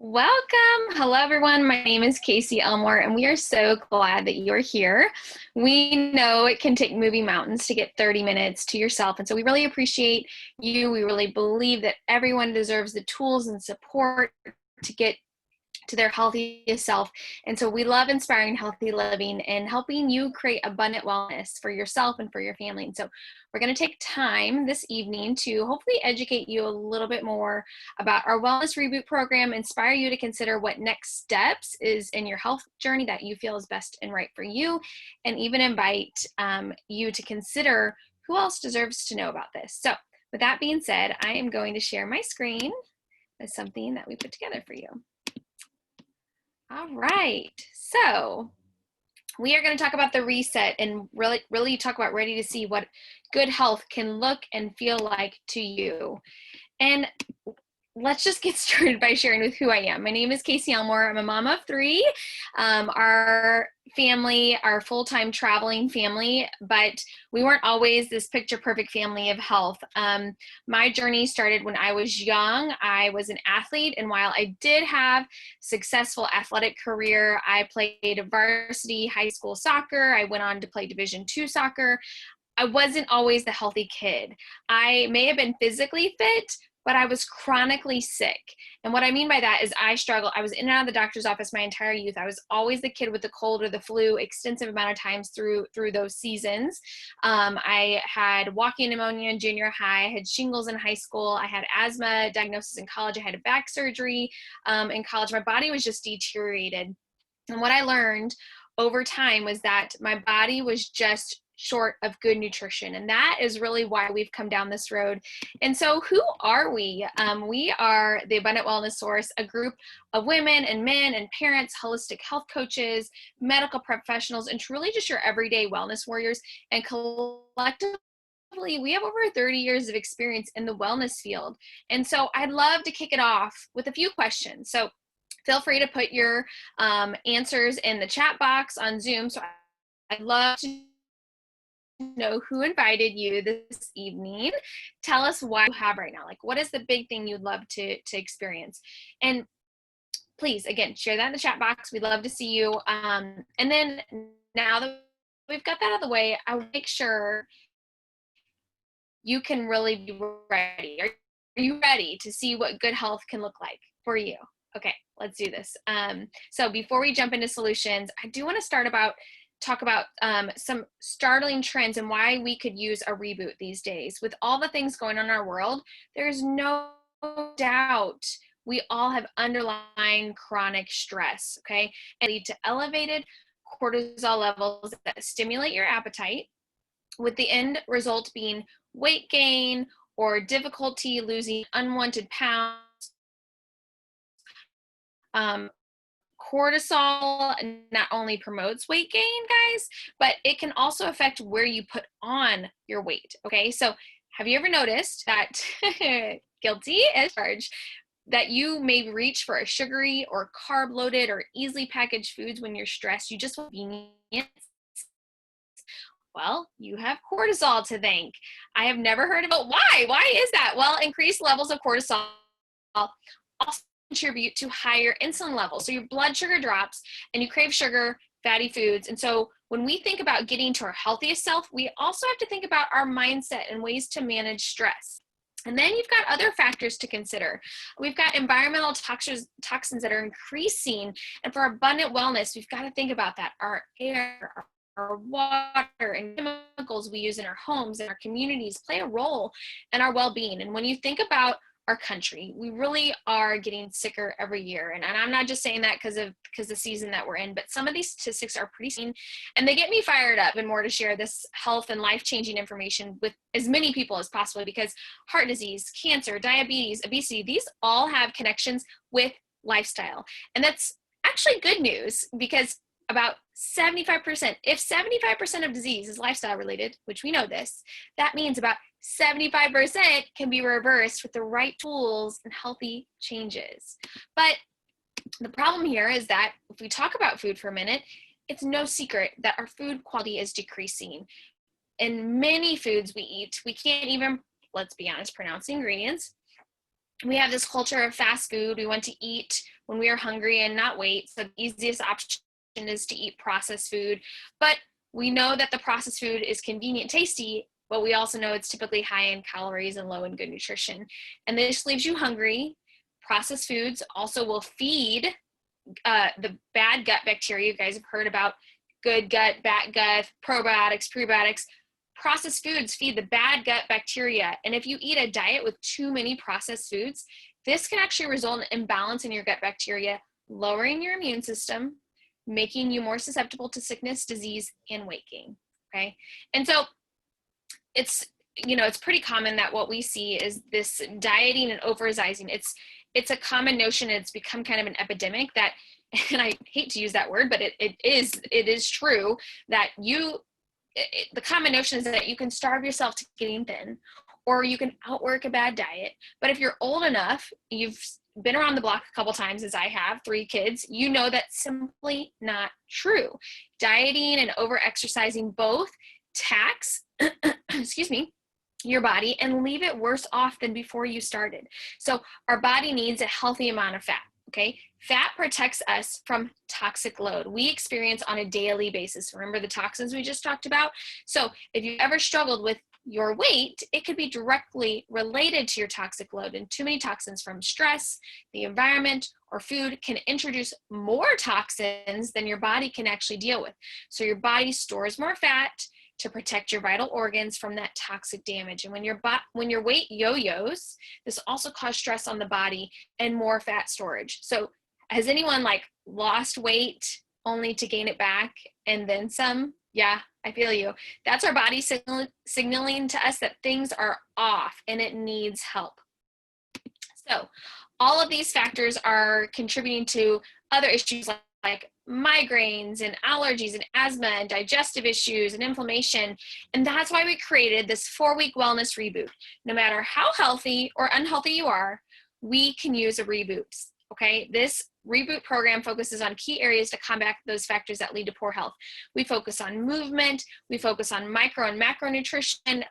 Welcome. Hello, everyone. My name is Casey Elmore, and we are so glad that you're here. We know it can take moving mountains to get 30 minutes to yourself, and so we really appreciate you. We really believe that everyone deserves the tools and support to get to their healthiest self. And so we love inspiring healthy living and helping you create abundant wellness for yourself and for your family. And so we're going to take time this evening to hopefully educate you a little bit more about our Wellness Reboot program, inspire you to consider what next steps is in your health journey that you feel is best and right for you, and even invite you to consider who else deserves to know about this. So with that being said, I am going to share my screen with something that we put together for you. All right, so we are going to talk about the reset and really talk about ready to see what good health can look and feel like to you. And let's just get started by sharing with who I am. My name is Casey Elmore. I'm a mom of three. Our family, our full-time traveling family, but we weren't always this picture-perfect family of health. My journey started when I was young. I was an athlete, and while I did have successful athletic career, I played varsity high school soccer. I went on to play Division II soccer. I wasn't always the healthy kid. I may have been physically fit, but I was chronically sick. And what I mean by that is I struggled. I was in and out of the doctor's office my entire youth. I was always the kid with the cold or the flu extensive amount of times through those seasons. I had walking pneumonia in junior high. I had shingles in high school. I had asthma diagnosis in college. I had a back surgery in college. My body was just deteriorated. And what I learned over time was that my body was just short of good nutrition. And that is really why we've come down this road. And so who are we? We are the Abundant Wellness Source, a group of women and men and parents, holistic health coaches, medical professionals, and truly just your everyday wellness warriors. And collectively, we have over 30 years of experience in the wellness field. And so I'd love to kick it off with a few questions. So feel free to put your answers in the chat box on Zoom. So I'd love to know who invited you this evening. Tell us why you have right now. Like, what is the big thing you'd love to experience? And please, again, share that in the chat box. We'd love to see you. And then now that we've got that out of the way, I will make sure you can really be ready. Are you ready to see what good health can look like for you? Okay, let's do this. So before we jump into solutions, I do want to talk about some startling trends and why we could use a reboot these days. With all the things going on in our world, there's no doubt we all have underlying chronic stress, okay? And lead to elevated cortisol levels that stimulate your appetite, with the end result being weight gain or difficulty losing unwanted pounds. Cortisol not only promotes weight gain, guys, but it can also affect where you put on your weight, okay? So have you ever noticed that, guilty as charged, that you may reach for a sugary or carb-loaded or easily packaged foods when you're stressed? You just want convenience. Well, you have cortisol to thank. I have never heard of it. Why? Why is that? Well, increased levels of cortisol also contribute to higher insulin levels. So your blood sugar drops and you crave sugar, fatty foods. And so when we think about getting to our healthiest self, we also have to think about our mindset and ways to manage stress. And then you've got other factors to consider. We've got environmental toxins that are increasing. And for abundant wellness, we've got to think about that. Our air, our water, and chemicals we use in our homes and our communities play a role in our well-being. And when you think about our country, we really are getting sicker every year. And I'm not just saying that because the season that we're in, but some of these statistics are pretty seen, and they get me fired up and more to share this health and life-changing information with as many people as possible, because heart disease, cancer, diabetes, obesity, these all have connections with lifestyle. And that's actually good news, because about 75%, if 75% of disease is lifestyle related, which we know this, that means about 75% can be reversed with the right tools and healthy changes. But the problem here is that if we talk about food for a minute, it's no secret that our food quality is decreasing. In many foods we eat, we can't even, let's be honest, pronounce the ingredients. We have this culture of fast food. We want to eat when we are hungry and not wait. So the easiest option is to eat processed food, but we know that the processed food is convenient, tasty, but we also know it's typically high in calories and low in good nutrition. And this leaves you hungry. Processed foods also will feed the bad gut bacteria. You guys have heard about good gut, bad gut, probiotics, prebiotics. Processed foods feed the bad gut bacteria. And if you eat a diet with too many processed foods, this can actually result in imbalance in your gut bacteria, lowering your immune system, making you more susceptible to sickness, disease, and weight gain. Okay. And so it's pretty common that what we see is this dieting and overizing. It's a common notion. It's become kind of an epidemic that, and I hate to use that word, but it is true that the common notion is that you can starve yourself to getting thin, or you can outwork a bad diet. But if you're old enough, you've been around the block a couple times, as I have, 3 kids, you know that's simply not true. Dieting and over-exercising both tax, excuse me, your body and leave it worse off than before you started. So our body needs a healthy amount of fat, okay? Fat protects us from toxic load we experience on a daily basis. Remember the toxins we just talked about? So if you ever struggled with your weight, it could be directly related to your toxic load. And too many toxins from stress, the environment, or food can introduce more toxins than your body can actually deal with. So your body stores more fat to protect your vital organs from that toxic damage. And when your weight yo-yos, this also causes stress on the body and more fat storage. So has anyone lost weight only to gain it back and then some? Yeah, I feel you. That's our body signaling to us that things are off and it needs help. So all of these factors are contributing to other issues like migraines and allergies and asthma and digestive issues and inflammation. And that's why we created this 4-week wellness reboot. No matter how healthy or unhealthy you are, we can use a reboot. Okay, this reboot program focuses on key areas to combat those factors that lead to poor health. We focus on movement, we focus on micro and macronutrition,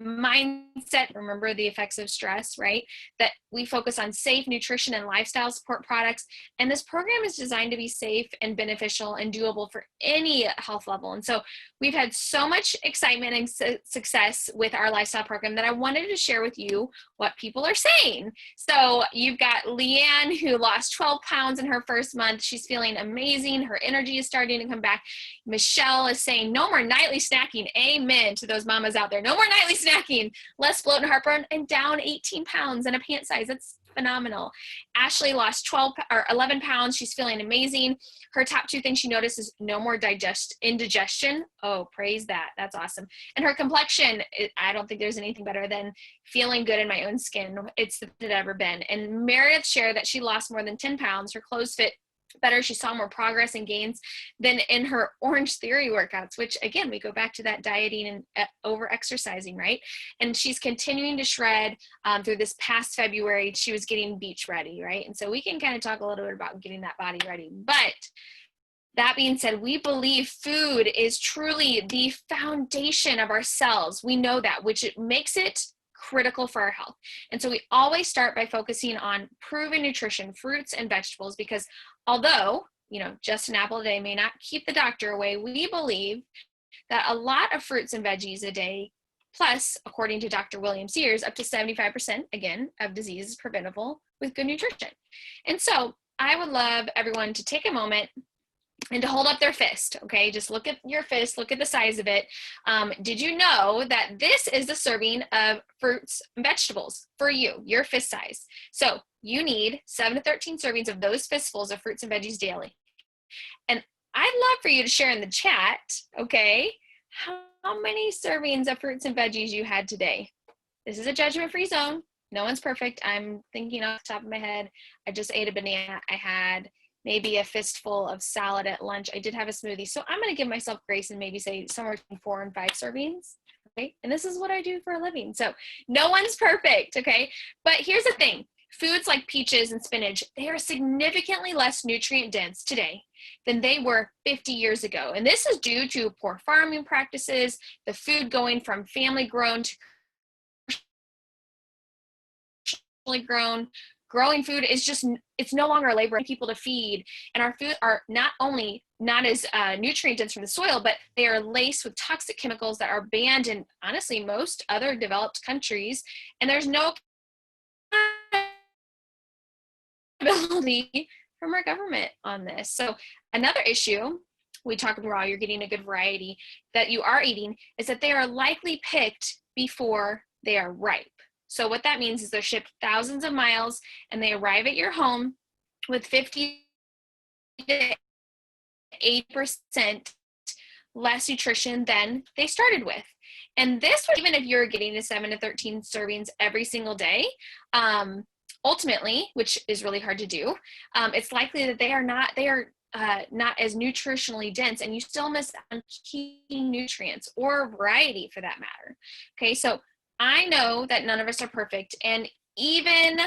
mindset, remember the effects of stress, right? That we focus on safe nutrition and lifestyle support products. And this program is designed to be safe and beneficial and doable for any health level. And so we've had so much excitement and success with our lifestyle program that I wanted to share with you what people are saying. So you've got Leanne, who lost 12 pounds in her first month. She's feeling amazing. Her energy is starting to come back. Michelle is saying no more nightly snacking. Amen to those mamas out there. No more nightly snacking, less bloat and heartburn, and down 18 pounds in a pant size. That's phenomenal. Ashley lost 11 pounds. She's feeling amazing. Her top 2 things she noticed is no more indigestion. Oh, praise that. That's awesome. And her complexion, I don't think there's anything better than feeling good in my own skin. It's the best it's ever been. And Meredith shared that she lost more than 10 pounds. Her clothes fit better. She saw more progress and gains than in her Orange Theory workouts, which again, we go back to that dieting and over exercising, right? And she's continuing to shred through this past February. She was getting beach ready, right? And so we can kind of talk a little bit about getting that body ready. But that being said, we believe food is truly the foundation of our cells. We know that, which it makes it critical for our health. And so we always start by focusing on proven nutrition, fruits and vegetables, because although, just an apple a day may not keep the doctor away, we believe that a lot of fruits and veggies a day, plus, according to Dr. William Sears, up to 75%, again, of disease is preventable with good nutrition. And so I would love everyone to take a moment and to hold up their fist, okay? Just look at your fist, look at the size of it. Did you know that this is the serving of fruits and vegetables for you, your fist size? So you need 7 to 13 servings of those fistfuls of fruits and veggies daily. And I'd love for you to share in the chat, okay, how many servings of fruits and veggies you had today. This is a judgment-free zone. No one's perfect. I'm thinking off the top of my head. I just ate a banana. I had maybe a fistful of salad at lunch. I did have a smoothie. So I'm going to give myself grace and maybe say somewhere between 4 and 5 servings. Okay. And this is what I do for a living. So no one's perfect. Okay. But here's the thing. Foods like peaches and spinach, they are significantly less nutrient dense today than they were 50 years ago. And this is due to poor farming practices, the food going from family grown to commercially grown, growing food is just, it's no longer a labor for people to feed. And our food are not only not as nutrient dense from the soil, but they are laced with toxic chemicals that are banned in, honestly, most other developed countries. And there's no accountability from our government on this. So another issue we talk about while you're getting a good variety that you are eating is that they are likely picked before they are ripe. So what that means is they're shipped thousands of miles and they arrive at your home with 50 to 8% less nutrition than they started with. And this, even if you're getting to 7 to 13 servings every single day, ultimately, which is really hard to do, it's likely that they are not as nutritionally dense, and you still miss on key nutrients or variety for that matter. Okay, so I know that none of us are perfect, and even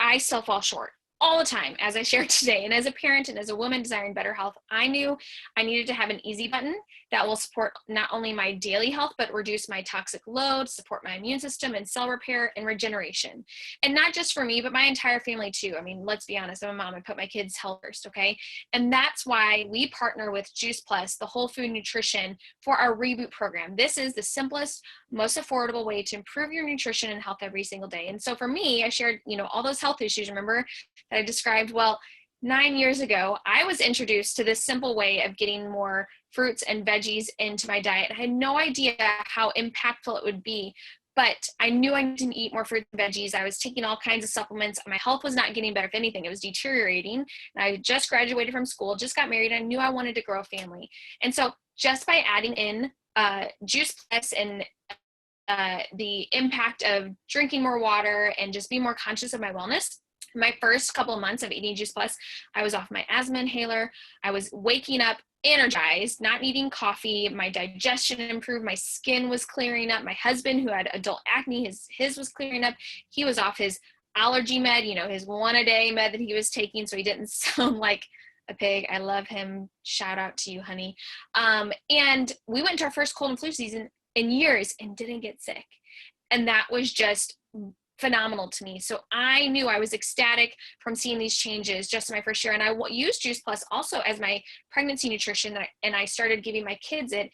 I still fall short all the time, as I shared today. And as a parent and as a woman desiring better health, I knew I needed to have an easy button that will support not only my daily health, but reduce my toxic load, support my immune system and cell repair and regeneration. And not just for me, but my entire family too. I mean, let's be honest, I'm a mom. I put my kids' health first, okay? And that's why we partner with Juice Plus, the whole food nutrition, for our reboot program. This is the simplest, most affordable way to improve your nutrition and health every single day. And so for me, I shared, all those health issues, remember, that I described. Well, 9 years ago, I was introduced to this simple way of getting more fruits and veggies into my diet. I had no idea how impactful it would be, but I knew I needed to eat more fruits and veggies. I was taking all kinds of supplements. My health was not getting better. If anything, it was deteriorating. And I just graduated from school, just got married. I knew I wanted to grow a family. And so just by adding in Juice Plus and the impact of drinking more water and just being more conscious of my wellness, my first couple of months of eating Juice Plus, I was off my asthma inhaler. I was waking up energized, not needing coffee. My digestion improved. My skin was clearing up. My husband, who had adult acne, his was clearing up. He was off his allergy med, his 1-a-day med that he was taking, so he didn't sound like a pig. I love him. Shout out to you, honey. And we went to our first cold and flu season in years and didn't get sick. And that was just phenomenal to me. So I knew I was ecstatic from seeing these changes just in my first year. And I used Juice Plus also as my pregnancy nutrition. And I started giving my kids it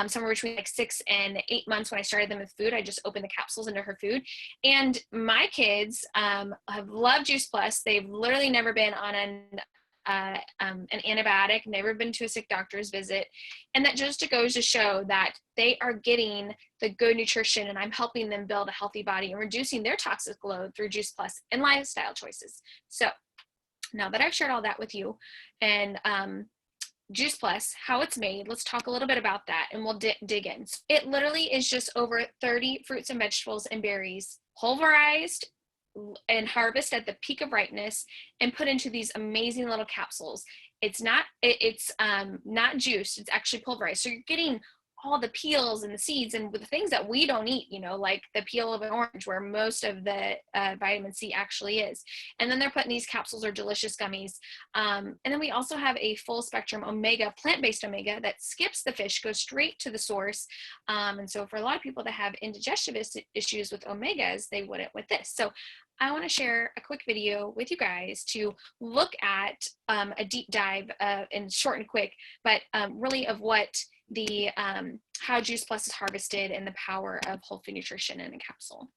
somewhere between like 6 and 8 months when I started them with food. I just opened the capsules into her food. And my kids have loved Juice Plus. They've literally never been on an antibiotic, never been to a sick doctor's visit. And that just goes to show that they are getting the good nutrition, and I'm helping them build a healthy body and reducing their toxic load through Juice Plus and lifestyle choices. So now that I've shared all that with you and Juice Plus, how it's made, let's talk a little bit about that and we'll dig in. So it literally is just over 30 fruits and vegetables and berries, pulverized and harvest at the peak of ripeness and put into these amazing little capsules. It's not juiced, it's actually pulverized. So you're getting all the peels and the seeds and the things that we don't eat, like the peel of an orange where most of the vitamin C actually is. And then they're putting these capsules or delicious gummies. And then we also have a full spectrum omega, plant-based omega that skips the fish, goes straight to the source. And so for a lot of people that have indigestive issues with omegas, they wouldn't with this. So I want to share a quick video with you guys to look at a deep dive and short and quick, but really of what the how Juice Plus is harvested and the power of whole food nutrition in a capsule.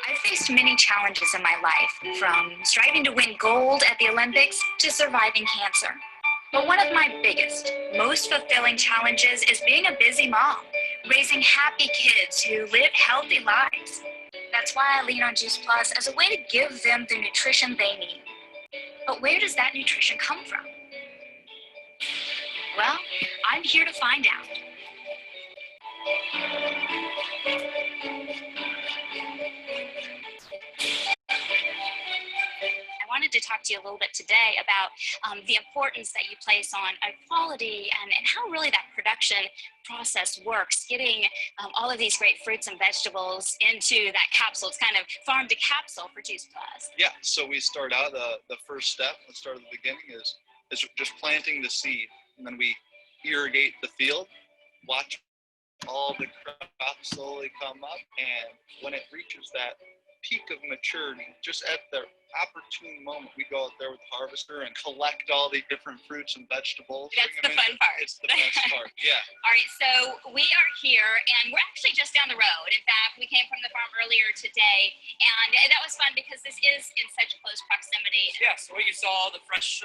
I've faced many challenges in my life, from striving to win gold at the Olympics to surviving cancer. But one of my biggest, most fulfilling challenges is being a busy mom, raising happy kids who live healthy lives. That's why I lean on Juice Plus as a way to give them the nutrition they need. But where does that nutrition come from? Well, I'm here to find out. I wanted to talk to you a little bit today about the importance that you place on quality and how really that production process works, getting all of these great fruits and vegetables into that capsule. It's kind of farm to capsule for Juice Plus. Yeah, so we start out, the first step, let's start at the beginning, is just planting the seed. And then we irrigate the field, watch all the crops slowly come up, and when it reaches that peak of maturity, just at the opportune moment, we go out there with the harvester and collect all the different fruits and vegetables. That's the fun part. It's the best part, yeah. All right, so we are here, and we're actually just down the road. In fact, we came from the farm earlier today, and that was fun because this is in such close proximity. Yeah, so what you saw, the fresh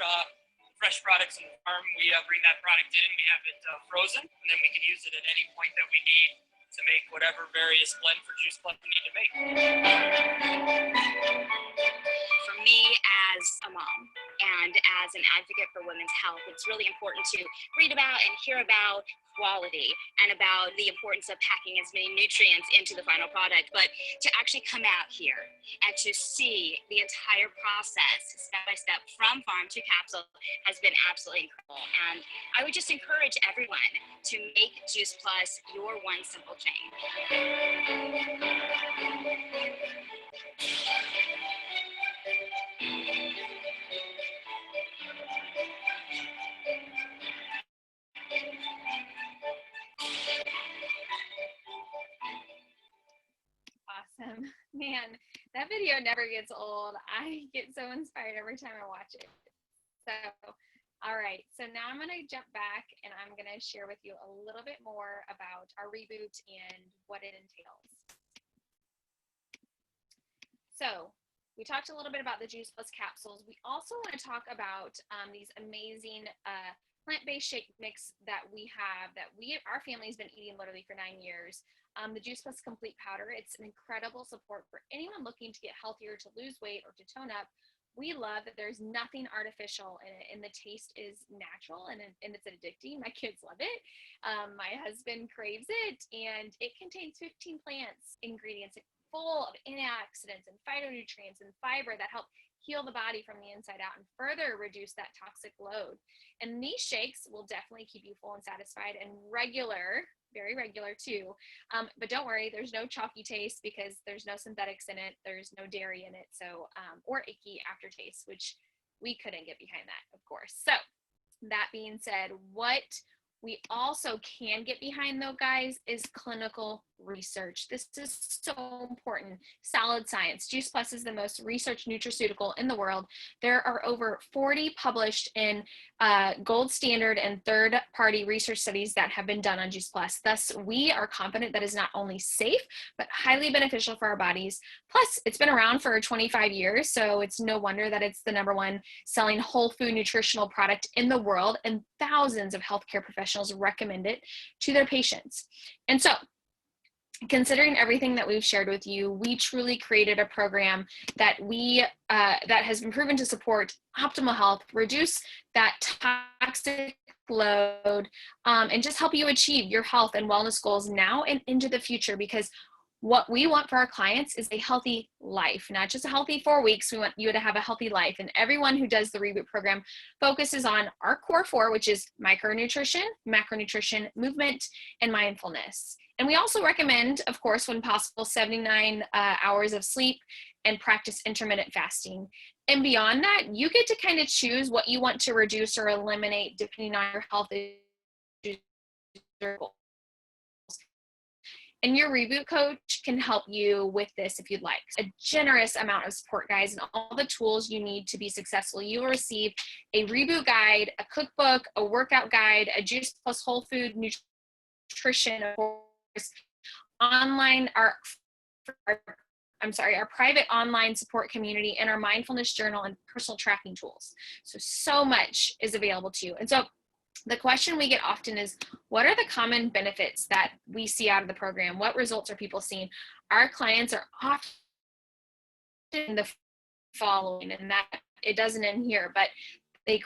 products on the farm, we bring that product in, we have it frozen, and then we can use it at any point that we need to make whatever various blend for Juice Plus we need to make. For me as a mom and as an advocate for women's health, it's really important to read about and hear about quality and about the importance of packing as many nutrients into the final product, but to actually come out here and to see the entire process step by step from farm to capsule has been absolutely incredible. And I would just encourage everyone to make Juice Plus your one simple change. Awesome. Man, that video never gets old. I get so inspired every time I watch it. So, all right. So now I'm going to jump back and I'm going to share with you a little bit more about our reboot and what it entails. So we talked a little bit about the Juice Plus capsules. We also want to talk about these amazing plant-based shake mix that we have that our family's been eating literally for 9 years. The Juice Plus Complete Powder, it's an incredible support for anyone looking to get healthier, to lose weight, or to tone up. We love that there's nothing artificial in it, and the taste is natural, and it's addicting. My kids love it. My husband craves it, and it contains 15 plants ingredients full of antioxidants and phytonutrients and fiber that help heal the body from the inside out and further reduce that toxic load. And these shakes will definitely keep you full and satisfied and regular, very regular too. But don't worry, there's no chalky taste because there's no synthetics in it. There's no dairy in it. So, or icky aftertaste, which we couldn't get behind that, of course. So that being said, what we also can get behind though, guys, is clinical research. This is so important. Solid science. Juice Plus is the most researched nutraceutical in the world. There are over 40 published in gold standard and third-party research studies that have been done on Juice Plus. Thus, we are confident that it's not only safe, but highly beneficial for our bodies. Plus, it's been around for 25 years, so it's no wonder that it's the #1 selling whole food nutritional product in the world, and thousands of healthcare professionals recommend it to their patients. And so, considering everything that we've shared with you, we truly created a program that that has been proven to support optimal health, reduce that toxic load, and just help you achieve your health and wellness goals now and into the future. Because what we want for our clients is a healthy life, not just a healthy 4 weeks. We want you to have a healthy life. And everyone who does the Reboot program focuses on our core 4, which is micronutrition, macronutrition, movement, and mindfulness. And we also recommend, of course, when possible, 79 hours of sleep and practice intermittent fasting. And beyond that, you get to kind of choose what you want to reduce or eliminate depending on your health issues or goals. And your Reboot coach can help you with this if you'd like. A generous amount of support, guys, and all the tools you need to be successful. You will receive a Reboot guide, a cookbook, a workout guide, a Juice Plus whole food nutrition, of course, online, our private online support community, and our mindfulness journal and personal tracking tools. So much is available to you. And so the question we get often is, what are the common benefits that we see out of the program? What results are people seeing? Our clients are often the following, and that it doesn't end here, but they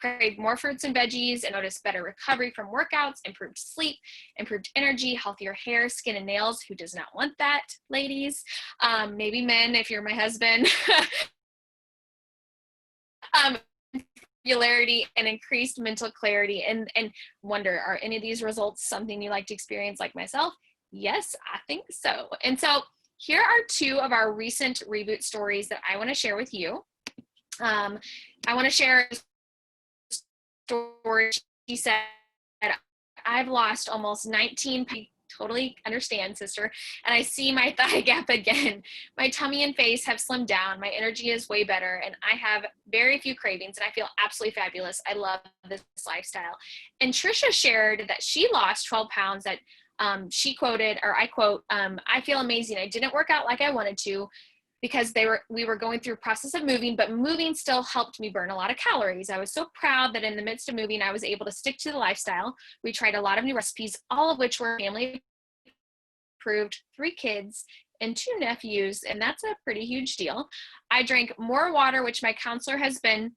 crave more fruits and veggies and notice better recovery from workouts, improved sleep, improved energy, healthier hair, skin, and nails. Who does not want that, ladies? Maybe men, if you're my husband. Popularity and increased mental clarity, and wonder, are any of these results something you like to experience like myself? Yes, I think so. And so here are 2 of our recent Reboot stories that I want to share with you. I want to share a story. She said, I've lost almost 19 pounds totally understand, sister. And I see my thigh gap again. My tummy and face have slimmed down. My energy is way better, and I have very few cravings, and I feel absolutely fabulous. I love this lifestyle. And Trisha shared that she lost 12 pounds that she quoted, or I quote, I feel amazing. I didn't work out like I wanted to because we were going through a process of moving, but moving still helped me burn a lot of calories. I was so proud that in the midst of moving, I was able to stick to the lifestyle. We tried a lot of new recipes, all of which were family approved, 3 kids and 2 nephews, and that's a pretty huge deal. I drank more water, which my counselor has been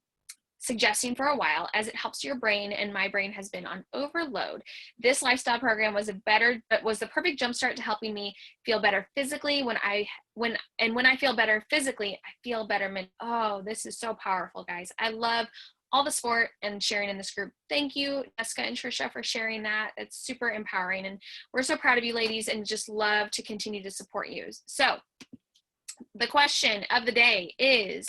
suggesting for a while, as it helps your brain, and my brain has been on overload. This lifestyle program was the perfect jumpstart to helping me feel better physically. When I feel better physically, I feel better mentally. Oh, this is so powerful, guys. I love all the support and sharing in this group. Thank you, Jessica and Trisha, for sharing that. It's super empowering, and we're so proud of you ladies and just love to continue to support you. So the question of the day is,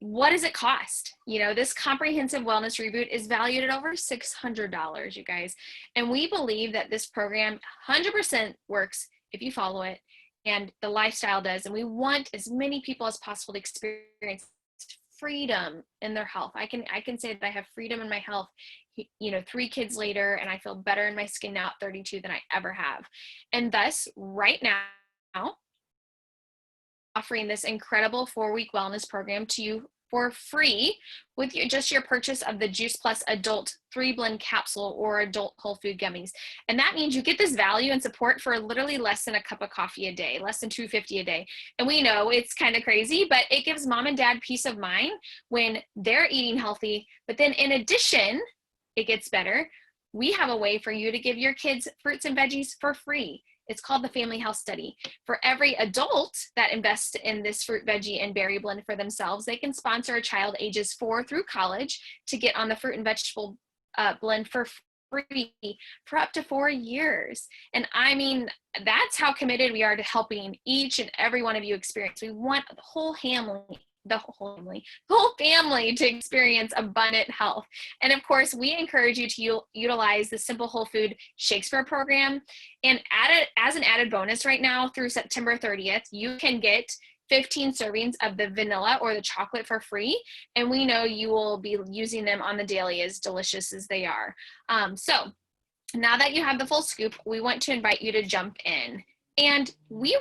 what does it cost? You know, this comprehensive wellness reboot is valued at over $600, you guys. And we believe that this program 100% works if you follow it, and the lifestyle does. And we want as many people as possible to experience freedom in their health. I can say that I have freedom in my health, 3 kids later, and I feel better in my skin now at 32 than I ever have. And thus, right now, offering this incredible 4-week wellness program to you for free with your purchase of the Juice Plus Adult 3-blend capsule or adult whole food gummies. And that means you get this value and support for literally less than a cup of coffee a day, less than $2.50 a day. And we know it's kind of crazy, but it gives mom and dad peace of mind when they're eating healthy. But then in addition, it gets better. We have a way for you to give your kids fruits and veggies for free. It's called the Family Health Study. For every adult that invests in this fruit, veggie, and berry blend for themselves, they can sponsor a child ages 4 through college to get on the fruit and vegetable blend for free for up to 4 years. And I mean, that's how committed we are to helping each and every one of you experience. We want the whole family to experience abundant health. And of course, we encourage you to utilize the Simple Whole Food Shakespeare program. And as an added bonus right now through September 30th, you can get 15 servings of the vanilla or the chocolate for free. And we know you will be using them on the daily, as delicious as they are. So now that you have the full scoop, we want to invite you to jump in. And we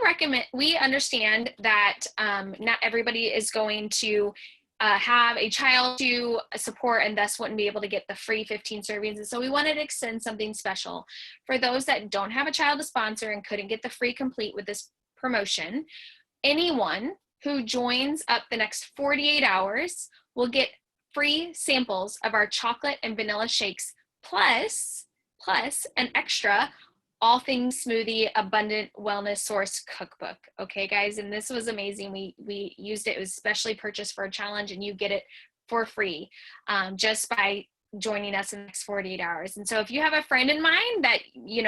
understand that not everybody is going to have a child to support and thus wouldn't be able to get the free 15 servings. And so we wanted to extend something special for those that don't have a child to sponsor and couldn't get the free complete with this promotion. Anyone who joins up the next 48 hours will get free samples of our chocolate and vanilla shakes, plus an extra all things smoothie abundant wellness source cookbook. Okay, guys, and this was amazing. We used it. It was specially purchased for a challenge, and you get it for free just by joining us in the next 48 hours. And so if you have a friend in mind that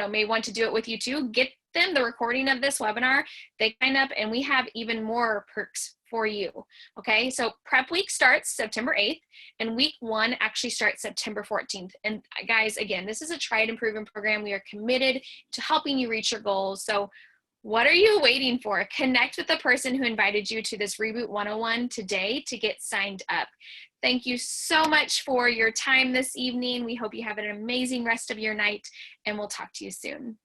may want to do it with you too, get them the recording of this webinar. They sign up, and we have even more perks for you. Okay, so prep week starts September 8th, and week 1 actually starts September 14th. And guys, again, this is a tried and proven program. We are committed to helping you reach your goals. So what are you waiting for? Connect with the person who invited you to this Reboot 101 today to get signed up. Thank you so much for your time this evening. We hope you have an amazing rest of your night, and we'll talk to you soon.